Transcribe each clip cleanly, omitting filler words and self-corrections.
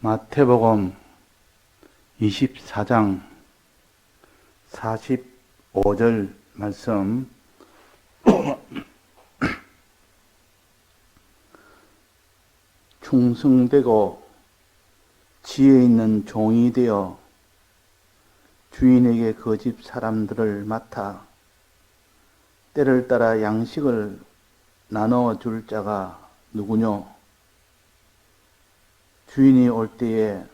마태복음 24장 45절 말씀. 충성되고 지혜 있는 종이 되어 주인에게 그 집 사람들을 맡아 때를 따라 양식을 나누어 줄 자가 누구뇨? 주인이 올 때에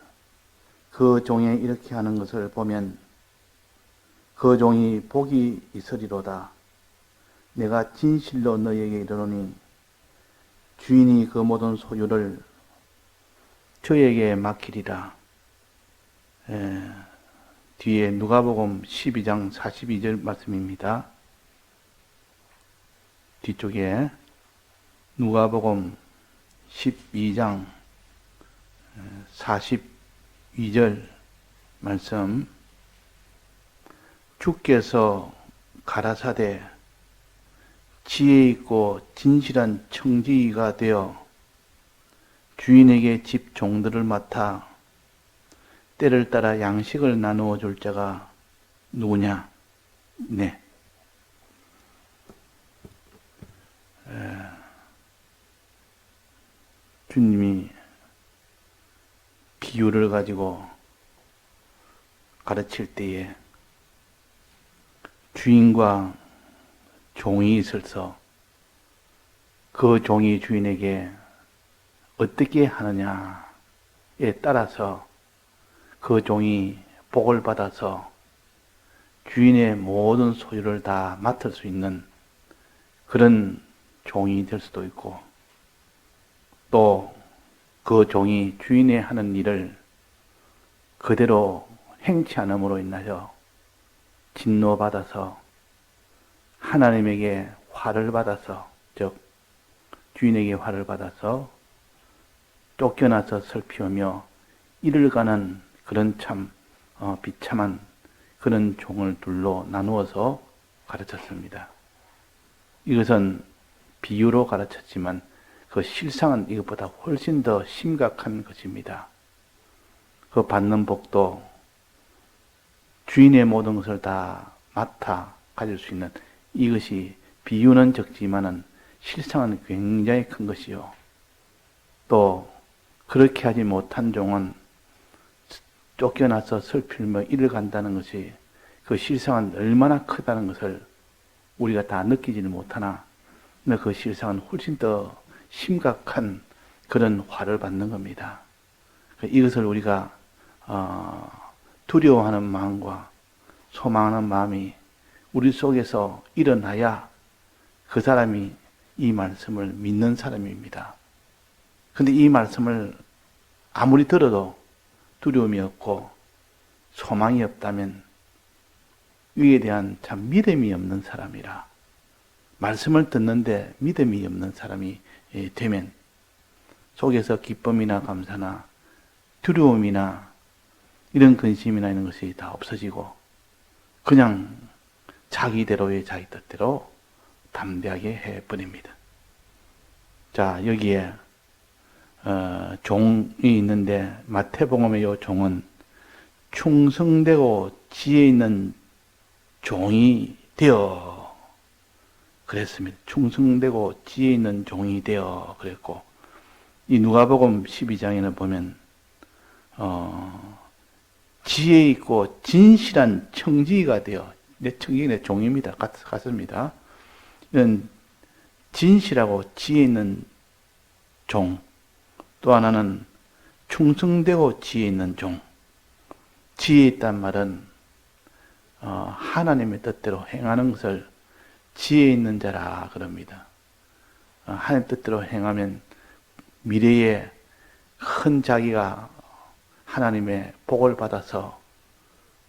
그 종이 이렇게 하는 것을 보면 그 종이 복이 있으리로다. 내가 진실로 너희에게 이르노니 주인이 그 모든 소유를 저에게 맡기리라. 뒤에 누가복음 12장 42절 말씀입니다. 뒤쪽에 누가복음 12장 42절 말씀. 주께서 가라사대 지혜 있고 진실한 청지기가 되어 주인에게 집 종들을 맡아 때를 따라 양식을 나누어 줄 자가 누구냐? 네. 주님이 비유를 가지고 가르칠 때에 주인과 종이 있어서 그 종이 주인에게 어떻게 하느냐에 따라서 그 종이 복을 받아서 주인의 모든 소유를 다 맡을 수 있는 그런 종이 될 수도 있고, 또 그 종이 주인의 하는 일을 그대로 행치 않음으로 인하여 진노받아서 하나님에게 화를 받아서, 즉 주인에게 화를 받아서 쫓겨나서 슬피우며 이를 가는 그런 참 비참한 그런 종을 둘로 나누어서 가르쳤습니다. 이것은 비유로 가르쳤지만 그 실상은 이것보다 훨씬 더 심각한 것입니다. 그 받는 복도 주인의 모든 것을 다 맡아 가질 수 있는, 이것이 비유는 적지만은 실상은 굉장히 큰 것이요. 또 그렇게 하지 못한 종은 쫓겨나서 슬피며 이를 간다는 것이 그 실상은 얼마나 크다는 것을 우리가 다 느끼지는 못하나, 그 실상은 훨씬 더 심각한 그런 화를 받는 겁니다. 이것을 우리가 두려워하는 마음과 소망하는 마음이 우리 속에서 일어나야 그 사람이 이 말씀을 믿는 사람입니다. 그런데 이 말씀을 아무리 들어도 두려움이 없고 소망이 없다면 위에 대한 참 믿음이 없는 사람이라, 말씀을 듣는데 믿음이 없는 사람이 되면 속에서 기쁨이나 감사나 두려움이나 이런 근심이나 이런 것이 다 없어지고 그냥 자기대로의 자기 뜻대로 담대하게 해버립니다. 자, 여기에 종이 있는데 마태복음의 이 종은 충성되고 지혜 있는 종이 되어 그랬습니다. 충성되고 지혜 있는 종이 되어 그랬고, 이 누가복음 12장에는 보면 지혜 있고 진실한 청지기가 되어, 내 청지기가 내 종입니다. 같습니다. 이런 진실하고 지혜 있는 종, 또 하나는 충성되고 지혜 있는 종. 지혜 있단 말은 하나님의 뜻대로 행하는 것을 지혜 있는 자라 그럽니다. 하나님 뜻대로 행하면 미래에 큰 자기가 하나님의 복을 받아서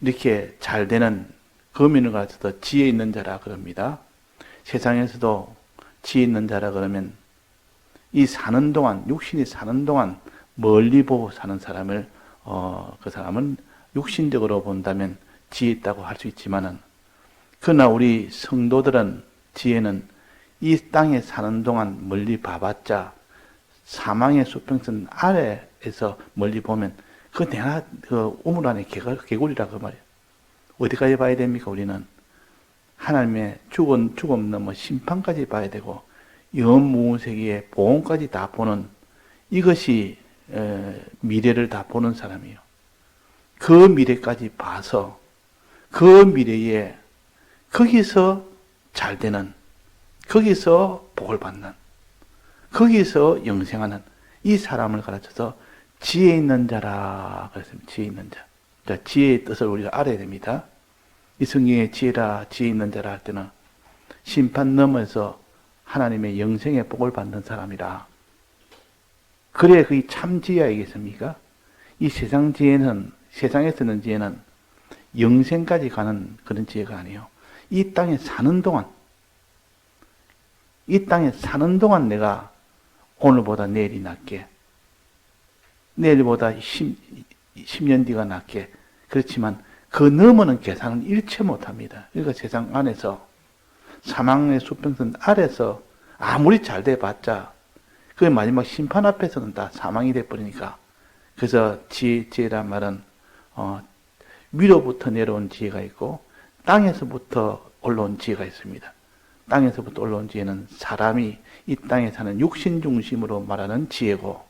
이렇게 잘 되는 거민을 가져서 지혜 있는 자라 그럽니다. 세상에서도 지혜 있는 자라 그러면 이 사는 동안, 육신이 사는 동안 멀리 보고 사는 사람을 그 사람은 육신적으로 본다면 지혜 있다고 할 수 있지만은, 그러나 우리 성도들은 지혜는 이 땅에 사는 동안 멀리 봐봤자 사망의 수평선 아래 해서 멀리 보면 그 내가 그 우물 안에 개구리라 그 말이에요. 어디까지 봐야 됩니까? 우리는 하나님의 죽음 넘어 심판까지 봐야 되고 영원 무궁세계의 보험까지 다 보는, 이것이 미래를 다 보는 사람이에요. 그 미래까지 봐서 그 미래에 거기서 잘 되는, 거기서 복을 받는, 거기서 영생하는 이 사람을 가르쳐서 지혜 있는 자라 그랬습니다. 지혜 있는 자. 자, 지혜의 뜻을 우리가 알아야 됩니다. 이 성경의 지혜라, 지혜 있는 자라 할 때는 심판 넘어서 하나님의 영생의 복을 받는 사람이라. 그래, 그게 참 지혜 아니겠습니까? 이 세상 지혜는, 세상에 쓰는 지혜는 영생까지 가는 그런 지혜가 아니에요. 이 땅에 사는 동안, 내가 오늘보다 내일이 낫게, 내일보다 10년 뒤가 낫게. 그렇지만 그 너머는 계산은 일체 못합니다. 그러니까 세상 안에서, 사망의 수평선 아래서 아무리 잘 돼봤자 그 마지막 심판 앞에서는 다 사망이 돼버리니까. 그래서 지혜란 말은 위로부터 내려온 지혜가 있고 땅에서부터 올라온 지혜가 있습니다. 땅에서부터 올라온 지혜는 사람이 이 땅에 사는 육신 중심으로 말하는 지혜고,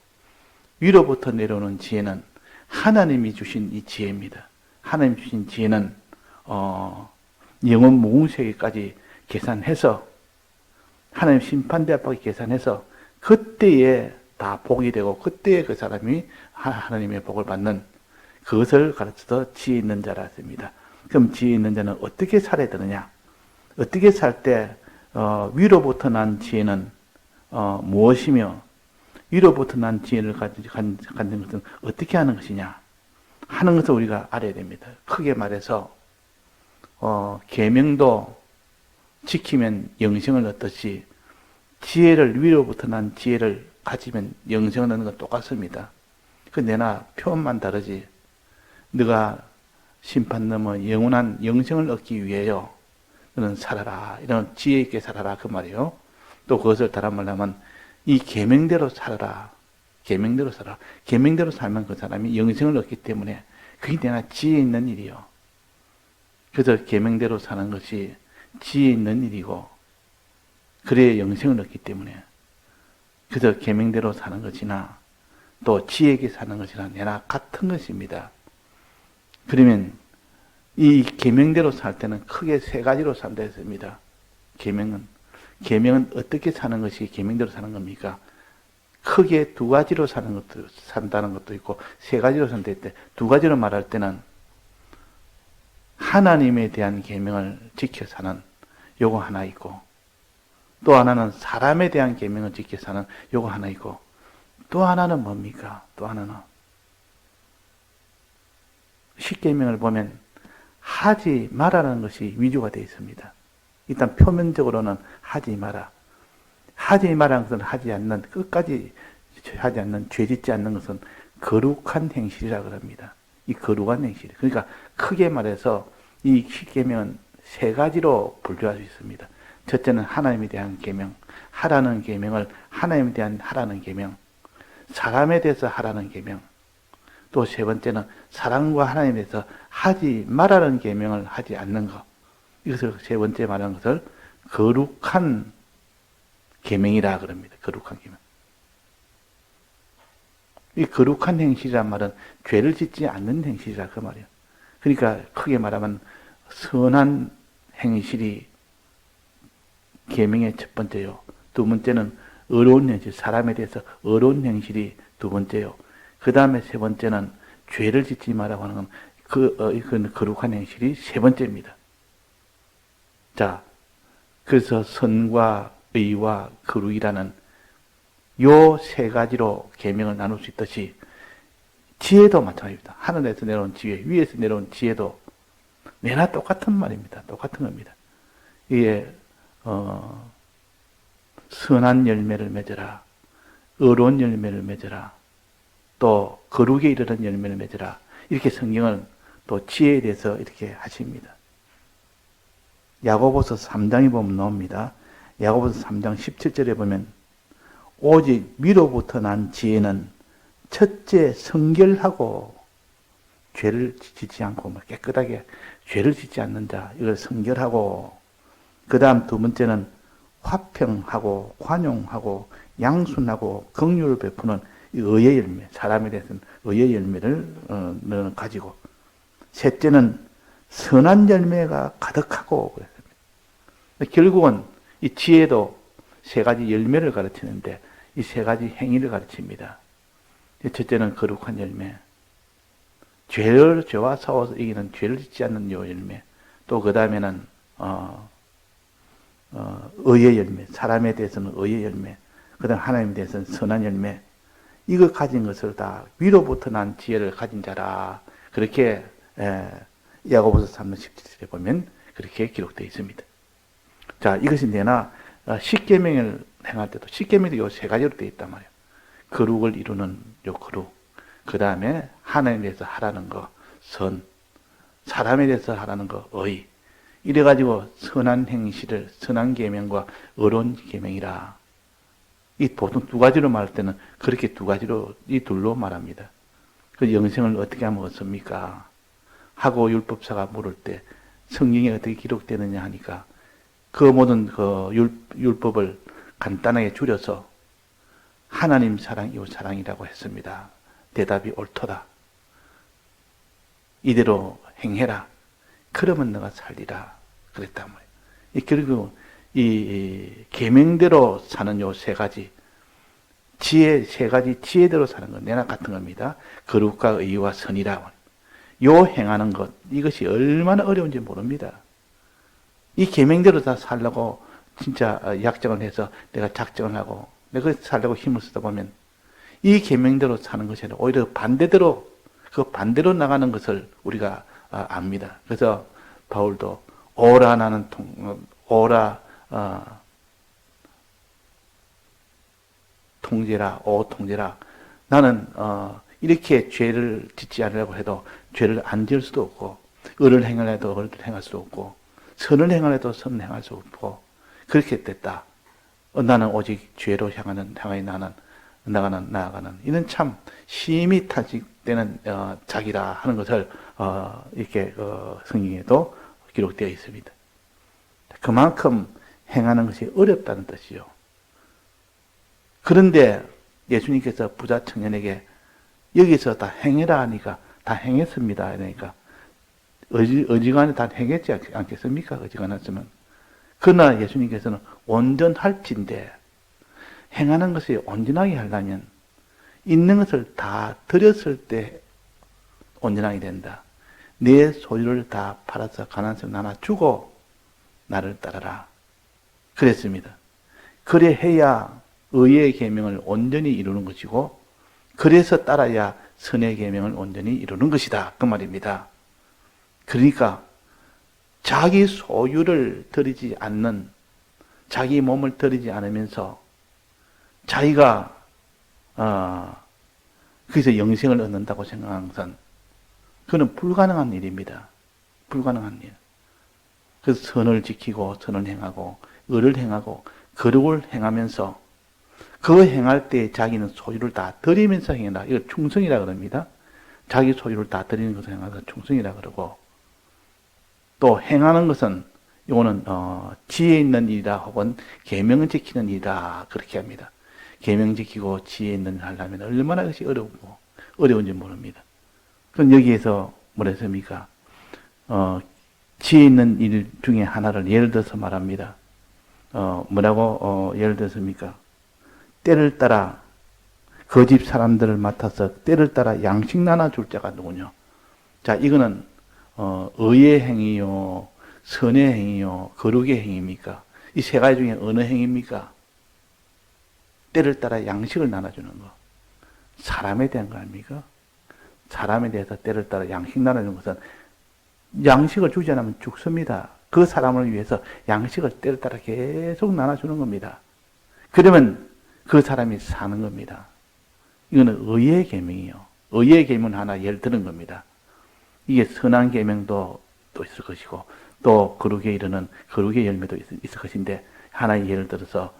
위로부터 내려오는 지혜는 하나님이 주신 이 지혜입니다. 하나님 주신 지혜는 영원 무궁세계까지 계산해서, 하나님 심판대 앞까지 계산해서 그때에 다 복이 되고 그때에 그 사람이 하나님의 복을 받는, 그것을 가르쳐서 지혜 있는 자라 했습니다. 그럼 지혜 있는 자는 어떻게 살아야 되느냐? 어떻게 살 때 위로부터 난 지혜는 무엇이며, 위로부터 난 지혜를 갖는 것은 어떻게 하는 것이냐 하는 것을 우리가 알아야 됩니다. 크게 말해서 계명도 지키면 영생을 얻듯이 지혜를, 위로부터 난 지혜를 가지면 영생을 얻는 건 똑같습니다. 그 내나 표현만 다르지. 네가 심판 넘어 영원한 영생을 얻기 위해요, 너는 살아라, 이런 지혜 있게 살아라 그 말이에요. 또 그것을 다른 말로 하면 이 계명대로 살아라. 계명대로 살아. 계명대로 살면 그 사람이 영생을 얻기 때문에 그게 내가 지혜 있는 일이요. 그래서 계명대로 사는 것이 지혜 있는 일이고, 그래야 영생을 얻기 때문에. 그래서 계명대로 사는 것이나 또 지혜 있게 사는 것이나 내나 같은 것입니다. 그러면 이 계명대로 살 때는 크게 세 가지로 산다 했습니다. 계명은 어떻게 사는 것이 계명대로 사는 겁니까? 크게 두 가지로 산다는 것도 있고 세 가지로 산다 했을 때, 두 가지로 말할 때는 하나님에 대한 계명을 지켜 사는 요거 하나 있고, 또 하나는 사람에 대한 계명을 지켜 사는 요거 하나 있고, 또 하나는 뭡니까? 또 하나는 십계명을 보면 하지 말라는 것이 위주가 되어 있습니다. 일단 표면적으로는 하지 마라. 하지 말라는 것은 하지 않는, 끝까지 하지 않는, 죄 짓지 않는 것은 거룩한 행실이라 그럽니다. 이 거룩한 행실. 그러니까 크게 말해서 이 십계명은 세 가지로 분류할 수 있습니다. 첫째는 하나님에 대한 계명, 하라는 계명을 하나님에 대한 하라는 계명, 사람에 대해서 하라는 계명, 또 세 번째는 사람과 하나님에 대해서 하지 말라는 계명을 하지 않는 것. 이것을 세 번째 말하는 것을 거룩한 계명이라 그럽니다. 거룩한 계명. 이 거룩한 행실이란 말은 죄를 짓지 않는 행실이라 그 말이에요. 그러니까 크게 말하면 선한 행실이 계명의 첫 번째요. 두 번째는 의로운 행실, 사람에 대해서 의로운 행실이 두 번째요. 그 다음에 세 번째는 죄를 짓지 마라고 하는 건 그 거룩한 행실이 세 번째입니다. 자, 그래서 선과 의와 거룩이라는 요 세 가지로 계명을 나눌 수 있듯이 지혜도 마찬가지입니다. 하늘에서 내려온 지혜, 위에서 내려온 지혜도 내나 똑같은 말입니다. 똑같은 겁니다. 이게 선한 열매를 맺어라, 의로운 열매를 맺어라, 또 거룩에 이르는 열매를 맺어라. 이렇게 성경은 또 지혜에 대해서 이렇게 하십니다. 야고보서 3장에 보면 나옵니다. 야고보서 3장 17절에 보면 오직 위로부터 난 지혜는 첫째 성결하고 죄를 짓지 않고 깨끗하게 죄를 짓지 않는 자, 이걸 성결하고, 그 다음 두 번째는 화평하고 관용하고 양순하고 긍휼을 베푸는 의의 열매, 사람에 대해서는 의의 열매를 가지고, 셋째는 선한 열매가 가득하고 그랬습니다. 결국은 이 지혜도 세 가지 열매를 가르치는데 이 세 가지 행위를 가르칩니다. 첫째는 거룩한 열매, 죄와 싸워서 이기는 죄를 짓지 않는 요 열매, 또 그 다음에는 의의 열매, 사람에 대해서는 의의 열매, 그 다음 하나님에 대해서는 선한 열매, 이거 가진 것을 다 위로부터 난 지혜를 가진 자라, 그렇게 야고보서 3장 17절에 보면 그렇게 기록되어 있습니다. 자, 이것이 내나 십계명을 행할 때도 십계명도 요 세 가지로 되어 있단 말이에요. 거룩을 이루는 요 거룩, 그 다음에 하나님에 대해서 하라는 거 선, 사람에 대해서 하라는 거 의, 이래가지고 선한 행실을 선한 계명과 의로운 계명이라. 이 보통 두 가지로 말할 때는 그렇게 두 가지로, 이 둘로 말합니다. 그 영생을 어떻게 하면 얻습니까? 하고 율법사가 물을 때 성경에 어떻게 기록되느냐 하니까 그 모든 그 율법을 간단하게 줄여서 하나님 사랑, 이웃 사랑이라고 했습니다. 대답이 옳도다. 이대로 행해라. 그러면 너가 살리라. 그랬단 말이에요. 결국 이 계명대로 사는 요 세 가지, 세 가지 지혜대로 사는 건 내나 같은 겁니다. 거룩과 의와 선이라고. 요 행하는 것, 이것이 얼마나 어려운지 모릅니다. 이 계명대로 다 살려고 진짜 약정을 해서 내가 작정을 하고 내가 살려고 힘을 쓰다 보면 이 계명대로 사는 것이 아니라 오히려 반대대로, 그 반대로 나가는 것을 우리가 압니다. 그래서 바울도 오라 나는 통제라, 통제라. 나는 이렇게 죄를 짓지 않으려고 해도 죄를 안 지을 수도 없고, 의를 행하려 해도 의를 행할 수도 없고, 선을 행하려 해도 선을 행할 수 없고, 그렇게 됐다. 나는 오직 죄로 향하여 나아가는 이는 참 심히 탄식되는 자기라 하는 것을 이렇게 성경에도 기록되어 있습니다. 그만큼 행하는 것이 어렵다는 뜻이요. 그런데 예수님께서 부자 청년에게 여기서 다 행해라 하니까 다 행했습니다. 그러니까 어지간히 다 행했지 않겠습니까? 어지간했으면. 그러나 예수님께서는 온전할진데, 행하는 것이 온전하게 하려면 있는 것을 다 드렸을 때 온전하게 된다. 내 소유를 다 팔아서 가난한 사람 나눠주고 나를 따르라. 그랬습니다. 그래 해야 의의 계명을 온전히 이루는 것이고, 그래서 따라야 선의 계명을 온전히 이루는 것이다. 그 말입니다. 그러니까 자기 소유를 드리지 않는, 자기 몸을 드리지 않으면서 자기가 그래서 영생을 얻는다고 생각하는 것은 그건 불가능한 일입니다. 불가능한 일. 그래서 선을 지키고 선을 행하고 의를 행하고 거룩을 행하면서 그 행할 때 자기는 소유를 다 드리면서 행해라. 이걸 충성이라 그럽니다. 자기 소유를 다 드리는 것을 행하서 충성이라 그러고, 또 행하는 것은 이거는 지혜 있는 일이다 혹은 계명을 지키는 일이다 그렇게 합니다. 계명 지키고 지혜 있는 일 하려면 얼마나 그것이 어려운지 모릅니다. 그럼 여기에서 뭐랬습니까? 지혜 있는 일 중에 하나를 예를 들어서 말합니다. 뭐라고 예를 들었습니까? 때를 따라 그 집 사람들을 맡아서 때를 따라 양식 나눠줄 자가 누구냐? 자, 이거는 의의 행위요, 선의 행위요, 거룩의 행위입니까? 이 세 가지 중에 어느 행위입니까? 때를 따라 양식을 나눠주는 거. 사람에 대한 거 아닙니까? 사람에 대해서 때를 따라 양식 나눠주는 것은 양식을 주지 않으면 죽습니다. 그 사람을 위해서 양식을 때를 따라 계속 나눠주는 겁니다. 그러면 그 사람이 사는 겁니다. 이거는 의의 계명이요. 의의 계명 하나 예를 드는 겁니다. 이게 선한 계명도 또 있을 것이고, 또 거룩에 이르는 거룩의 열매도 있을 것인데, 하나의 예를 들어서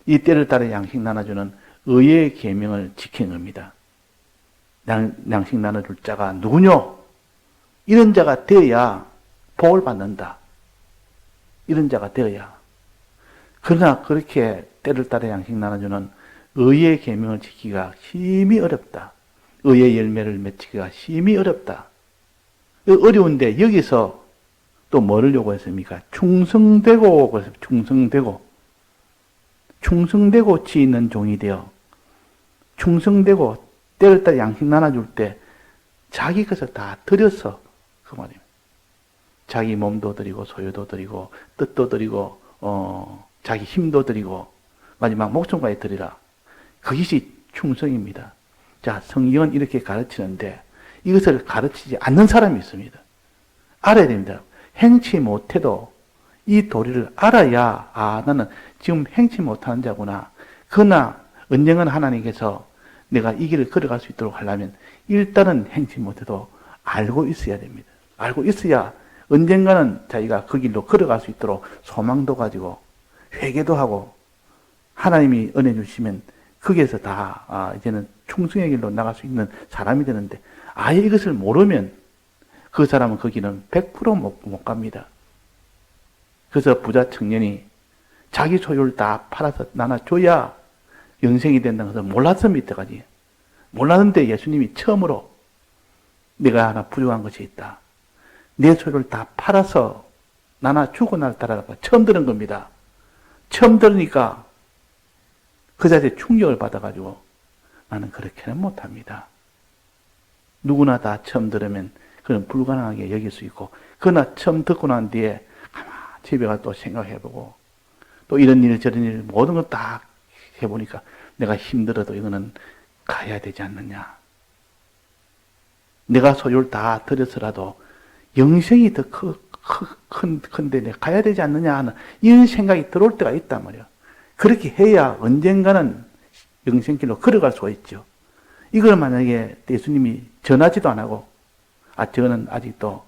이 때를 따라 양식 나눠주는 의의 계명을 지키는 겁니다. 양식 나눠줄 자가 누구뇨? 이런 자가 되어야 복을 받는다. 이런 자가 되어야. 그러나 그렇게 때를 따라 양식 나눠주는 의의 계명을 지키기가 심히 어렵다. 의의 열매를 맺기가 심히 어렵다. 어려운데 여기서 또 뭐를 요구했습니까? 충성되고, 그래서 충성되고 지 있는 종이 되어 충성되고 때를 따라 양식 나눠줄 때 자기 것을 다 드려서 그 말입니다. 자기 몸도 드리고 소유도 드리고 뜻도 드리고 자기 힘도 드리고 마지막 목숨까지 드리라. 그것이 충성입니다. 자, 성경은 이렇게 가르치는데 이것을 가르치지 않는 사람이 있습니다. 알아야 됩니다. 행치 못해도 이 도리를 알아야 나는 지금 행치 못하는 자구나. 그러나 언젠가는 하나님께서 내가 이 길을 걸어갈 수 있도록 하려면 일단은 행치 못해도 알고 있어야 됩니다. 알고 있어야 언젠가는 자기가 그 길로 걸어갈 수 있도록 소망도 가지고 회개도 하고 하나님이 은혜 주시면 거기에서 다 이제는 충성의 길로 나갈 수 있는 사람이 되는데 아예 이것을 모르면 그 사람은 그 길은 100% 못 갑니다. 그래서 부자 청년이 자기 소유를 다 팔아서 나눠줘야 영생이 된다는 것을 몰랐습니다. 이때까지. 몰랐는데 예수님이 처음으로 내가 하나 부족한 것이 있다. 내 소유를 다 팔아서 나눠주고 나를 따라가 처음 들은 겁니다. 처음 들으니까 그 자리에 충격을 받아가지고 나는 그렇게는 못합니다. 누구나 다 처음 들으면 그건 불가능하게 여길 수 있고 그러나 처음 듣고 난 뒤에 아마 집에 가서 또 생각해보고 또 이런 일 저런 일 모든 걸 다 해보니까 내가 힘들어도 이거는 가야 되지 않느냐. 내가 소유를 다 들여서라도 영생이 더 큰데 내가 가야 되지 않느냐 하는 이런 생각이 들어올 때가 있단 말이야. 그렇게 해야 언젠가는 영생길로 걸어갈 수가 있죠. 이걸 만약에 예수님이 전하지도 안 하고 저는 아직도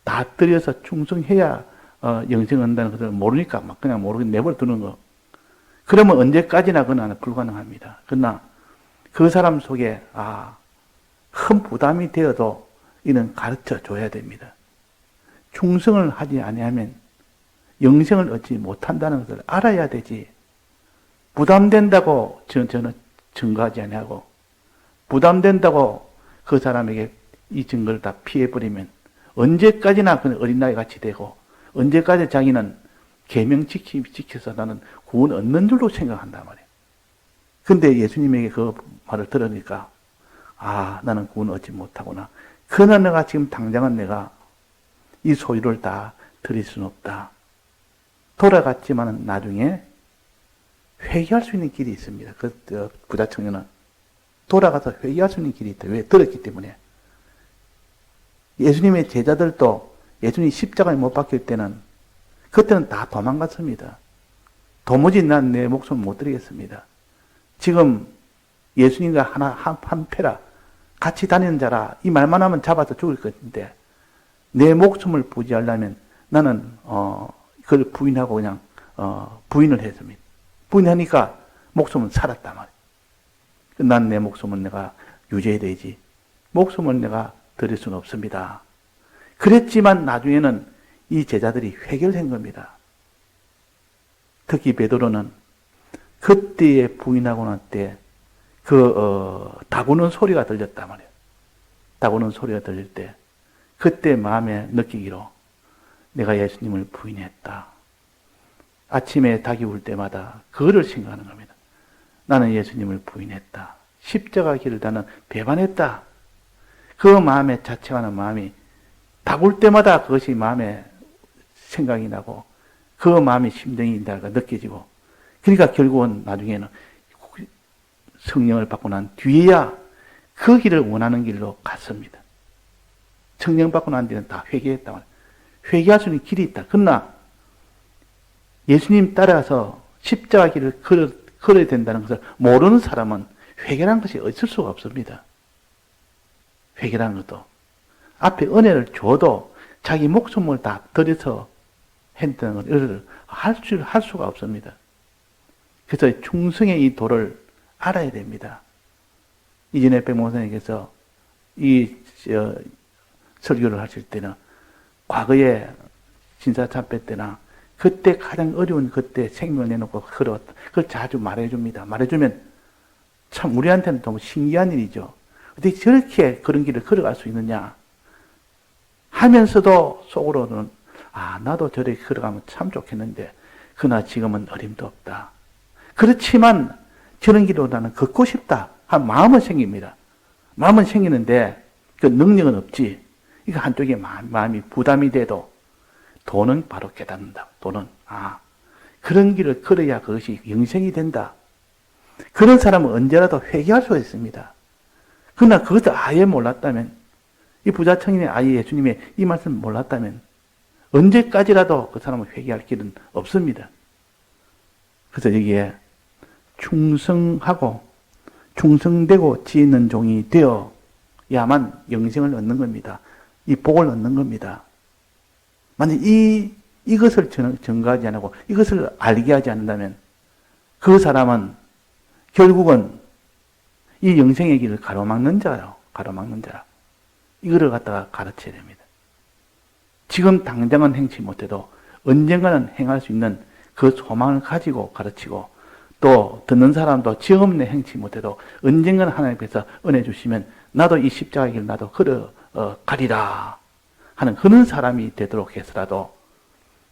다 들여서 충성해야 영생을 한다는 것을 모르니까 막 그냥 모르게 내버려 두는 거. 그러면 언제까지나 그건 불가능합니다. 그러나 그 사람 속에 큰 부담이 되어도 이는 가르쳐 줘야 됩니다. 충성을 하지 아니하면 영생을 얻지 못한다는 것을 알아야 되지. 부담된다고 저는 증거하지 아니하고 부담된다고 그 사람에게 이 증거를 다 피해버리면 언제까지나 그 어린아이 같이 되고 언제까지 자기는 계명 지켜서 나는 구원 얻는 줄로 생각한단 말이에요. 근데 예수님에게 그 말을 들으니까 나는 구원 얻지 못하구나. 그러나 내가 지금 당장은 내가 이 소유를 다 드릴 수는 없다. 돌아갔지만은 나중에 회개할 수 있는 길이 있습니다. 그 부자 청년은 돌아가서 회개할 수 있는 길이 있다. 왜? 들었기 때문에. 예수님의 제자들도 예수님이 십자가에 못 박힐 때는 그때는 다 도망갔습니다. 도무지 난 내 목숨을 못 드리겠습니다. 지금 예수님과 한 패라 같이 다니는 자라 이 말만 하면 잡아서 죽을 것인데 내 목숨을 부지하려면 나는 그걸 부인하고 그냥 부인을 했습니다. 부인하니까 목숨은 살았단 말이에요. 난 내 목숨은 내가 유지해야 되지. 목숨을 내가 드릴 수는 없습니다. 그랬지만 나중에는 이 제자들이 회개를 한 겁니다. 특히 베드로는 그때에 부인하고 난 때 다구는 소리가 들렸단 말이에요. 다구는 소리가 들릴 때 그때 마음에 느끼기로 내가 예수님을 부인했다. 아침에 닭이 울 때마다 그거를 생각하는 겁니다. 나는 예수님을 부인했다. 십자가 길을 나는 배반했다. 그 마음에 자책하는 마음이 닭 울 때마다 그것이 마음에 생각이 나고 그 마음이 심정이 느껴지고 그러니까 결국은 나중에는 성령을 받고 난 뒤에야 그 길을 원하는 길로 갔습니다. 성령 받고 난 뒤에는 다 회개했단 말이에요. 회개할 수 있는 길이 있다. 그러나 예수님 따라서 십자가 길을 걸어야 된다는 것을 모르는 사람은 회개라는 것이 있을 수가 없습니다. 회개라는 것도 앞에 은혜를 줘도 자기 목숨을 다 들여서 했다는 것을 할 수가 없습니다. 그래서 충성의 이 도를 알아야 됩니다. 이전에 백목사님께서 설교를 하실 때는 과거에 진사참배 때나 그때 가장 어려운 그때 생명을 내놓고 걸어왔다. 그걸 자주 말해줍니다. 말해주면 참 우리한테는 너무 신기한 일이죠. 어떻게 저렇게 그런 길을 걸어갈 수 있느냐 하면서도 속으로는 나도 저렇게 걸어가면 참 좋겠는데 그러나 지금은 어림도 없다. 그렇지만 저런 길로 나는 걷고 싶다 한 마음은 생깁니다. 마음은 생기는데 그 능력은 없지. 이거 한쪽에 마음이 부담이 돼도 돈은 바로 깨닫는다. 돈은 그런 길을 걸어야 그것이 영생이 된다. 그런 사람은 언제라도 회개할 수가 있습니다. 그러나 그것을 아예 몰랐다면 이 부자 청년의 아예 예수님의 이 말씀을 몰랐다면 언제까지라도 그 사람은 회개할 길은 없습니다. 그래서 여기에 충성하고 충성되고 지혜 있는 종이 되어야만 영생을 얻는 겁니다. 이 복을 얻는 겁니다. 만약 이것을 전가하지 않고 이것을 알게 하지 않는다면 그 사람은 결국은 이 영생의 길을 가로막는 자요. 가로막는 자. 이거를 갖다가 가르쳐야 됩니다. 지금 당장은 행치 못해도 언젠가는 행할 수 있는 그 소망을 가지고 가르치고 또 듣는 사람도 지금 내 행치 못해도 언젠가는 하나님께서 은혜 주시면 나도 이 십자가의 길을 나도 걸어가리라 하는 그런 사람이 되도록 해서라도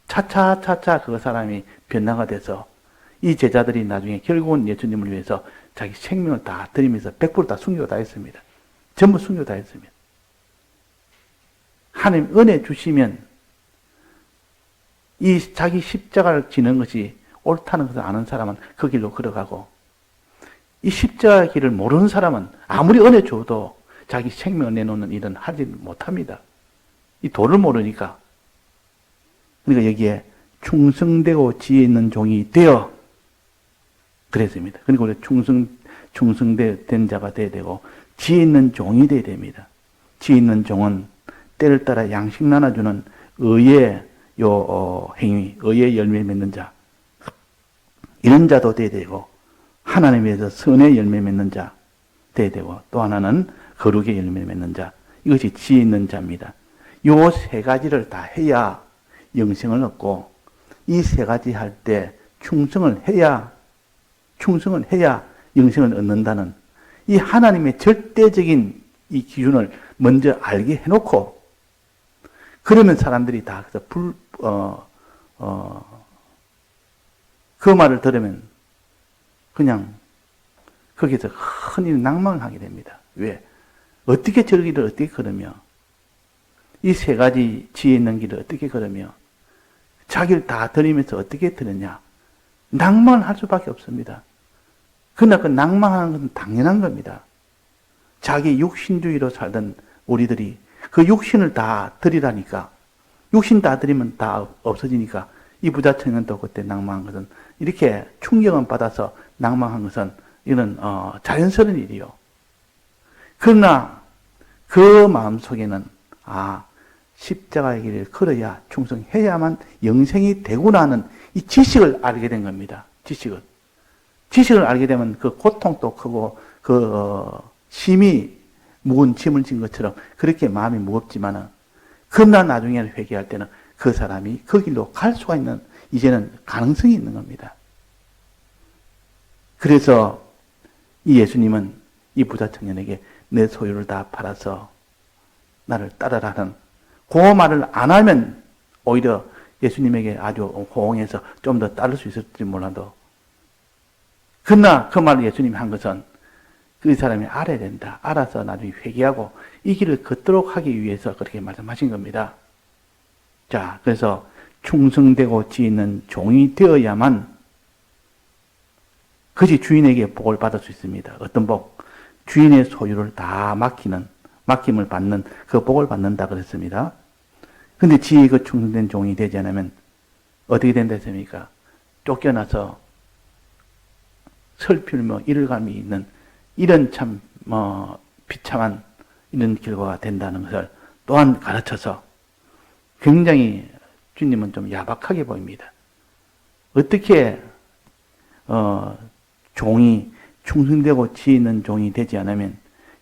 차차 그 사람이 변화가 돼서 이 제자들이 나중에 결국은 예수님을 위해서 자기 생명을 다 드리면서 100%다 순교 다 했습니다. 전부 순교 다 했습니다. 하나님 은혜 주시면 이 자기 십자가를 지는 것이 옳다는 것을 아는 사람은 그 길로 걸어가고 이 십자가의 길을 모르는 사람은 아무리 은혜 줘도 자기 생명을 내놓는 일은 하지 못합니다. 이 도를 모르니까. 그러니까 여기에 충성되고 지혜 있는 종이 되어 그랬습니다. 그러니까 우리 충성된 자가 되어야 되고 지혜 있는 종이 되어야 됩니다. 지혜 있는 종은 때를 따라 양식 나눠주는 의의 행위, 의의 열매 맺는 자 이런 자도 되어야 되고 하나님에 대해서 선의 열매 맺는 자 되어야 되고 또 하나는 거룩의 열매 맺는 자 이것이 지혜 있는 자입니다. 요 세 가지를 다 해야 영생을 얻고 이 세 가지 할 때 충성을 해야 영생을 얻는다는 이 하나님의 절대적인 이 기준을 먼저 알게 해놓고 그러면 사람들이 다 그 말을 들으면 그냥 거기서 흔히 낭망을 하게 됩니다. 왜? 어떻게 저 길을 어떻게 걸으며 이 세 가지 지혜 있는 길을 어떻게 걸으며 자기를 다 들이면서 어떻게 들었냐? 낭만을 할 수밖에 없습니다. 그러나 그 낭만하는 것은 당연한 겁니다. 자기 육신주의로 살던 우리들이 그 육신을 다 들이라니까 육신 다 들이면 다 없어지니까 이 부자 청년도 그때 낭만한 것은 이렇게 충격을 받아서 낭만한 것은 이런 자연스러운 일이요. 그러나 그 마음속에는 십자가의 길을 걸어야 충성해야만 영생이 되구나 하는 이 지식을 알게 된 겁니다. 지식을 알게 되면 그 고통도 크고 심히 무거운 짐을 진 것처럼 그렇게 마음이 무겁지만은 그러나 나중에 회개할 때는 그 사람이 그 길로 갈 수가 있는 이제는 가능성이 있는 겁니다. 그래서 이 예수님은 이 부자 청년에게 내 소유를 다 팔아서 나를 따르라는 그 말을 안 하면 오히려 예수님에게 아주 호응해서 좀 더 따를 수 있을지 몰라도 그러나 그 말을 예수님이 한 것은 그 사람이 알아야 된다. 알아서 나중에 회개하고 이 길을 걷도록 하기 위해서 그렇게 말씀하신 겁니다. 자, 그래서 충성되고 지혜 있는 종이 되어야만 그것이 주인에게 복을 받을 수 있습니다. 어떤 복? 주인의 소유를 다 맡김을 받는 그 복을 받는다 그랬습니다. 근데 지혜 그 충성된 종이 되지 않으면 어떻게 된다 했습니까? 쫓겨나서 슬피며 이를감이 있는 이런 참 비참한 이런 결과가 된다는 것을 또한 가르쳐서 굉장히 주님은 좀 야박하게 보입니다. 어떻게 종이 충성되고 지혜 있는 종이 되지 않으면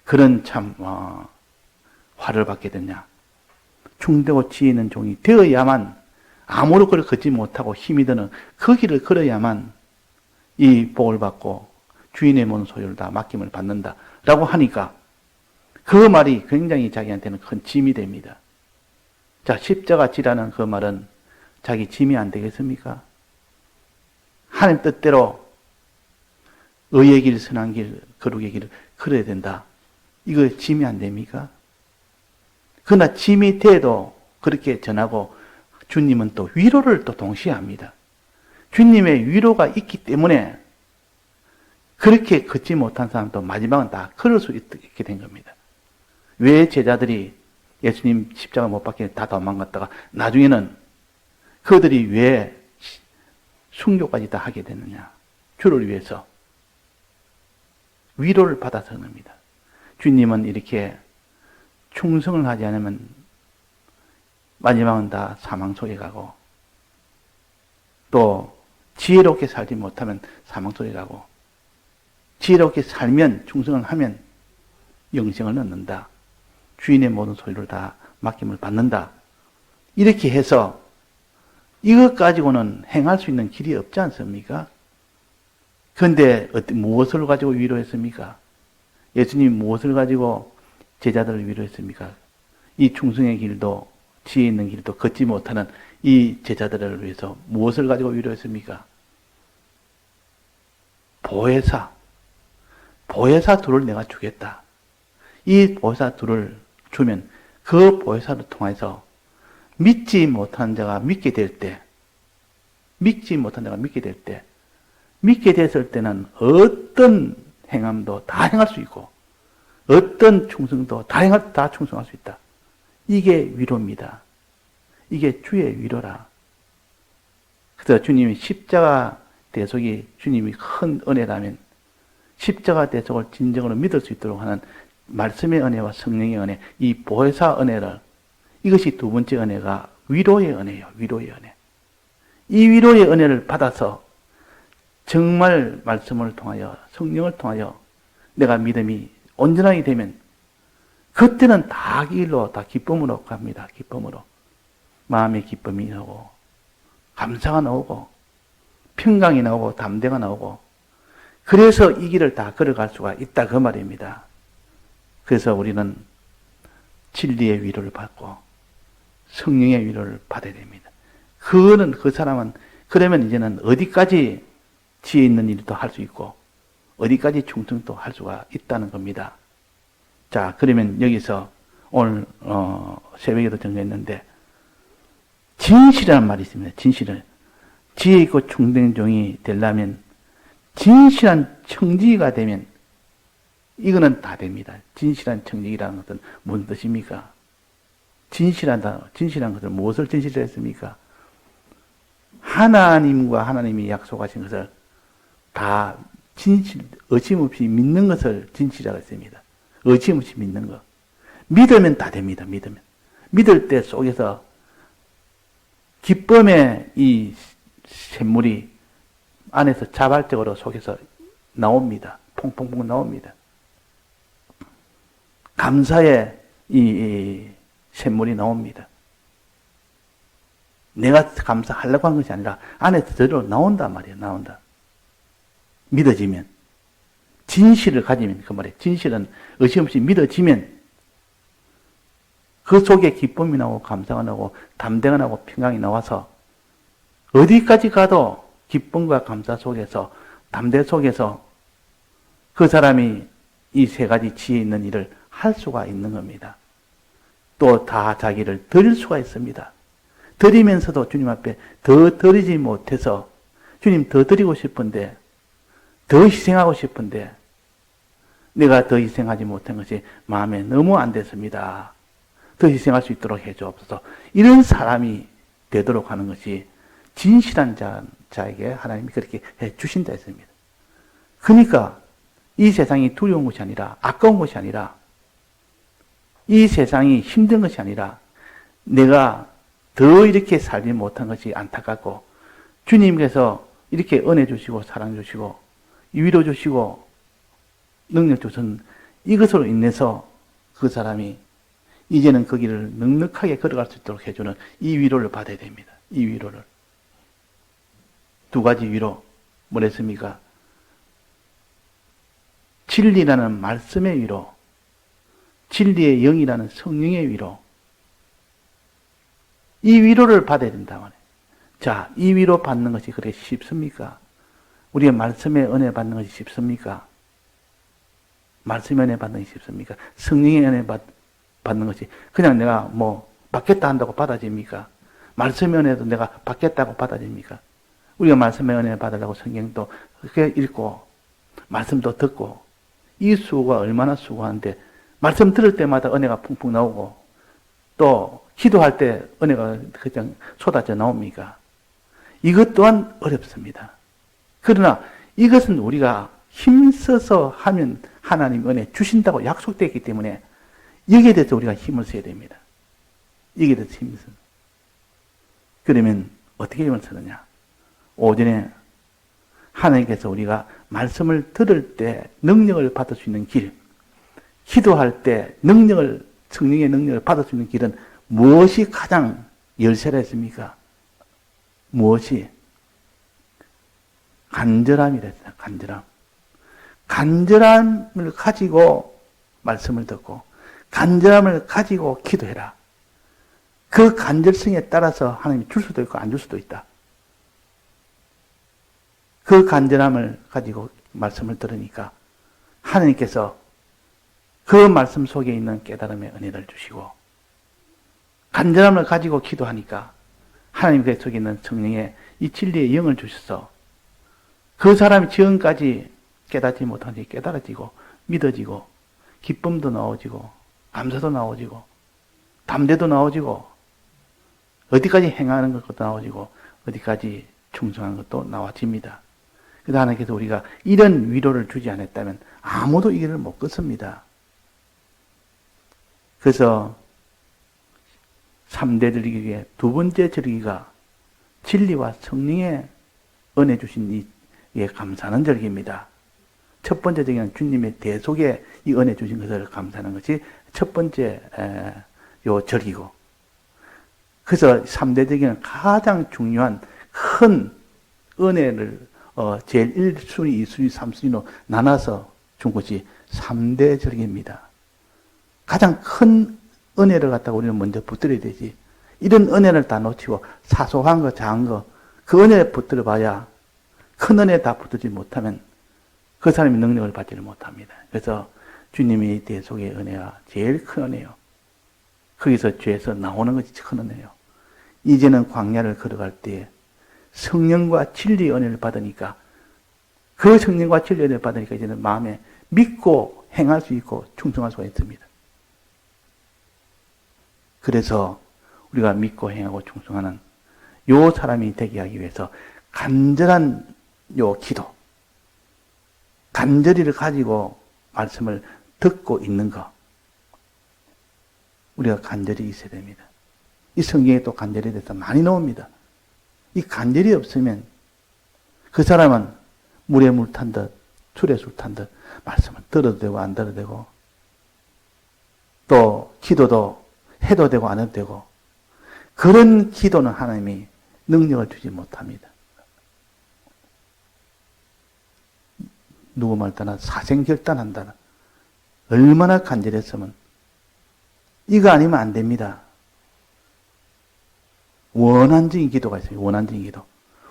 그런 참 화를 받게 되냐. 충되고 지혜 있는 종이 되어야만 아무로 그를 걷지 못하고 힘이 드는 그 길을 걸어야만 이 복을 받고 주인의 모든 소유를 다 맡김을 받는다라고 하니까 그 말이 굉장히 자기한테는 큰 짐이 됩니다. 자, 십자가 지라는 그 말은 자기 짐이 안 되겠습니까? 하나님 뜻대로 의의 길, 선한 길, 거룩의 길을 걸어야 된다. 이거 짐이 안 됩니까? 그러나 짐이 돼도 그렇게 전하고 주님은 또 위로를 또 동시에 합니다. 주님의 위로가 있기 때문에 그렇게 걷지 못한 사람도 마지막은 다 걸을 수 있게 된 겁니다. 왜 제자들이 예수님 십자가 못 박히게 다 도망갔다가 나중에는 그들이 왜 순교까지 다 하게 됐느냐. 주를 위해서 위로를 받아서 그럽니다. 주님은 이렇게 충성을 하지 않으면 마지막은 다 사망 속에 가고 또 지혜롭게 살지 못하면 사망 속에 가고 지혜롭게 살면 충성을 하면 영생을 얻는다. 주인의 모든 소유를 다 맡김을 받는다. 이렇게 해서 이것 가지고는 행할 수 있는 길이 없지 않습니까? 그런데 무엇을 가지고 위로했습니까? 예수님 무엇을 가지고 제자들을 위로했습니까? 이 충성의 길도 지혜 있는 길도 걷지 못하는 이 제자들을 위해서 무엇을 가지고 위로했습니까? 보혜사 둘을 내가 주겠다. 이 보혜사 둘을 주면 그 보혜사를 통해서 믿지 못한 자가 믿게 될 때, 믿게 됐을 때는 어떤 행함도 다 행할 수 있고, 어떤 충성도 다 충성할 수 있다. 이게 위로입니다. 이게 주의 위로라. 그래서 주님이 십자가 대속이 주님이 큰 은혜라면 십자가 대속을 진정으로 믿을 수 있도록 하는 말씀의 은혜와 성령의 은혜, 이 보혜사 은혜를, 이것이 두 번째 은혜가 위로의 은혜예요. 위로의 은혜. 이 위로의 은혜를 받아서 정말 말씀을 통하여 성령을 통하여 내가 믿음이 온전하게 되면 그때는 다 길로 다 기쁨으로 갑니다. 기쁨으로. 마음의 기쁨이 나오고 감사가 나오고 평강이 나오고 담대가 나오고 그래서 이 길을 다 걸어갈 수가 있다 그 말입니다. 그래서 우리는 진리의 위로를 받고 성령의 위로를 받아야 됩니다. 그 사람은 그러면 이제는 어디까지 지혜 있는 일도 할 수 있고 어디까지 충성도 할 수가 있다는 겁니다. 자, 그러면 여기서 오늘 새벽에도 정리했는데 진실이라는 말이 있습니다. 진실은 지혜 있고 충성된 종이 되려면 진실한 청지기가 되면 이거는 다 됩니다. 진실한 청지기라는 것은 무슨 뜻입니까? 진실한 것을 무엇을 진실을 했습니까? 하나님과 하나님이 약속하신 것을 다 의심없이 믿는 것을 진실이라고 했습니다. 의심없이 믿는 것. 믿으면 다 됩니다. 믿으면. 믿을 때 속에서 기쁨의 이 샘물이 안에서 자발적으로 속에서 나옵니다. 퐁퐁퐁 나옵니다. 감사의 이 샘물이 나옵니다. 내가 감사하려고 한 것이 아니라 안에서 저절로 나온단 말이에요. 나온다. 믿어지면. 진실을 가지면 그 말이에요. 진실은 의심 없이 믿어지면 그 속에 기쁨이 나오고 감사가 나오고 담대가 나오고 평강이 나와서 어디까지 가도 기쁨과 감사 속에서 담대 속에서 그 사람이 이 세 가지 지혜 있는 일을 할 수가 있는 겁니다. 또 다 자기를 드릴 수가 있습니다. 드리면서도 주님 앞에 더 드리지 못해서 주님 더 드리고 싶은데 더 희생하고 싶은데 내가 더 희생하지 못한 것이 마음에 너무 안 됐습니다. 더 희생할 수 있도록 해주옵소서. 이런 사람이 되도록 하는 것이 진실한 자에게 하나님이 그렇게 해 주신다 했습니다. 그러니까 이 세상이 두려운 것이 아니라 아까운 것이 아니라 이 세상이 힘든 것이 아니라 내가 더 이렇게 살지 못한 것이 안타깝고 주님께서 이렇게 은혜 주시고 사랑 주시고 위로 주시고 능력 주신 이것으로 인해서 그 사람이 이제는 그 길을 넉넉하게 걸어갈 수 있도록 해주는 이 위로를 받아야 됩니다. 이 위로를. 두 가지 위로. 뭐랬습니까? 진리라는 말씀의 위로, 진리의 영이라는 성령의 위로. 이 위로를 받아야 된다 말이에요. 자, 이 위로 받는 것이 그렇게 쉽습니까? 우리가 말씀의 은혜 받는 것이 쉽습니까? 말씀의 은혜 받는 것이 쉽습니까? 성령의 은혜 받는 것이 그냥 내가 뭐 받겠다 한다고 받아집니까? 말씀의 은혜도 내가 받겠다고 받아집니까? 우리가 말씀의 은혜 받으려고 성경도 그렇게 읽고 말씀도 듣고 이 수고가 얼마나 수고한데 말씀 들을 때마다 은혜가 풍풍 나오고 또 기도할 때 은혜가 그냥 쏟아져 나옵니까? 이것 또한 어렵습니다. 그러나 이것은 우리가 힘써서 하면 하나님 은혜 주신다고 약속되어 있기 때문에 여기에 대해서 우리가 힘을 써야 됩니다. 여기에 대해서 힘을 써야. 그러면 어떻게 힘을 쓰느냐? 오전에 하나님께서 우리가 말씀을 들을 때 능력을 받을 수 있는 길, 기도할 때 성령의 능력을 받을 수 있는 길은 무엇이 가장 열쇠라 했습니까? 무엇이? 간절함이라 했어요. 간절함. 간절함을 가지고 말씀을 듣고 간절함을 가지고 기도해라. 그 간절성에 따라서 하나님이 줄 수도 있고 안 줄 수도 있다. 그 간절함을 가지고 말씀을 들으니까 하나님께서 그 말씀 속에 있는 깨달음의 은혜를 주시고 간절함을 가지고 기도하니까 하나님 그 속에 있는 성령의 이 진리의 영을 주셔서 그 사람이 지금까지 깨닫지 못한 것이 깨달아지고 믿어지고 기쁨도 나오지고 감사도 나오지고 담대도 나오지고 어디까지 행하는 것도 나오지고 어디까지 충성하는 것도 나와집니다. 그래서 하나님께서 우리가 이런 위로를 주지 않았다면 아무도 이 길을 못 걷습니다. 그래서 3대 절기의 두 번째 절기가 진리와 성령의 은혜 주신 이에 감사하는 절기입니다. 첫 번째 절기는 주님의 대속에 이 은혜 주신 것을 감사하는 것이 첫 번째 요 절기고, 그래서 3대 절기는 가장 중요한 큰 은혜를 제일 1순위, 2순위, 3순위로 나눠서 준 것이 3대 절기입니다. 가장 큰 은혜를 갖다가 우리는 먼저 붙들어야 되지. 이런 은혜를 다 놓치고 사소한 거, 작은 거, 그 은혜에 붙들어 봐야 큰 은혜에 다 붙들지 못하면 그 사람이 능력을 받지를 못합니다. 그래서 주님이 대속의 은혜가 제일 큰 은혜요. 거기서 죄에서 나오는 것이 큰 은혜요. 이제는 광야를 걸어갈 때 성령과 진리의 은혜를 받으니까, 그 성령과 진리의 은혜를 받으니까 이제는 마음에 믿고 행할 수 있고 충성할 수가 있습니다. 그래서 우리가 믿고 행하고 충성하는 요 사람이 되게 하기 위해서 간절한 요 기도, 간절히를 가지고 말씀을 듣고 있는 것, 우리가 간절히 있어야 됩니다. 이 성경에 또 간절에 대해서 많이 나옵니다. 이 간절이 없으면 그 사람은 물에 물 탄 듯, 술에 술 탄 듯 말씀을 들어도 되고 안 들어도 되고, 또 기도도 해도 되고 안 해도 되고, 그런 기도는 하나님이 능력을 주지 못합니다. 누구 말 따나 사생결단한다나 얼마나 간절했으면 이거 아니면 안 됩니다. 원한적인 기도가 있어요. 원한적인 기도.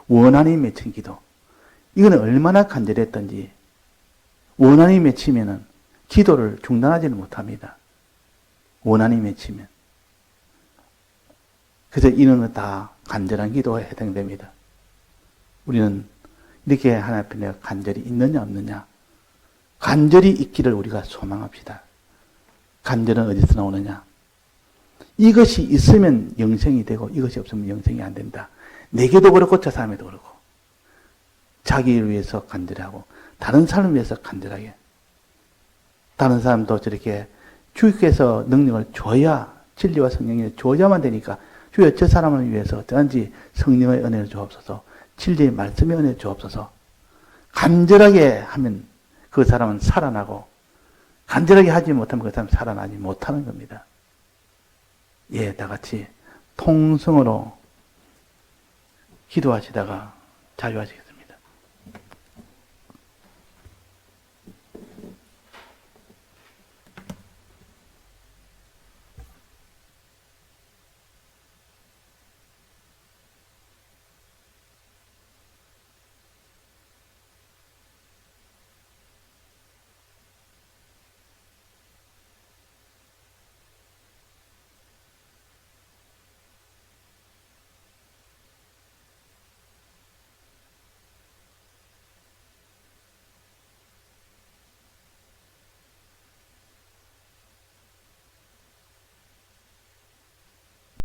원한이 맺힌 기도. 이거는 얼마나 간절했던지 원한이 맺히면은 기도를 중단하지는 못합니다. 원한이 맺히면. 그래서 이런 거 다 간절한 기도에 해당됩니다. 우리는 이렇게 하나님 앞에 내가 간절히 있느냐 없느냐, 간절히 있기를 우리가 소망합시다. 간절은 어디서 나오느냐? 이것이 있으면 영생이 되고 이것이 없으면 영생이 안 된다. 내게도 그렇고 저 사람에도 그렇고, 자기를 위해서 간절하고 다른 사람을 위해서 간절하게, 다른 사람도 저렇게 주께서 능력을 줘야, 진리와 성령을 줘야만 되니까 주여 저 사람을 위해서 어떠한지 성령의 은혜를 주옵소서, 진리의 말씀의 은혜를 주옵소서, 간절하게 하면 그 사람은 살아나고 간절하게 하지 못하면 그 사람 살아나지 못하는 겁니다. 예, 다 같이 통성으로 기도하시다가 자유하시겠습니다.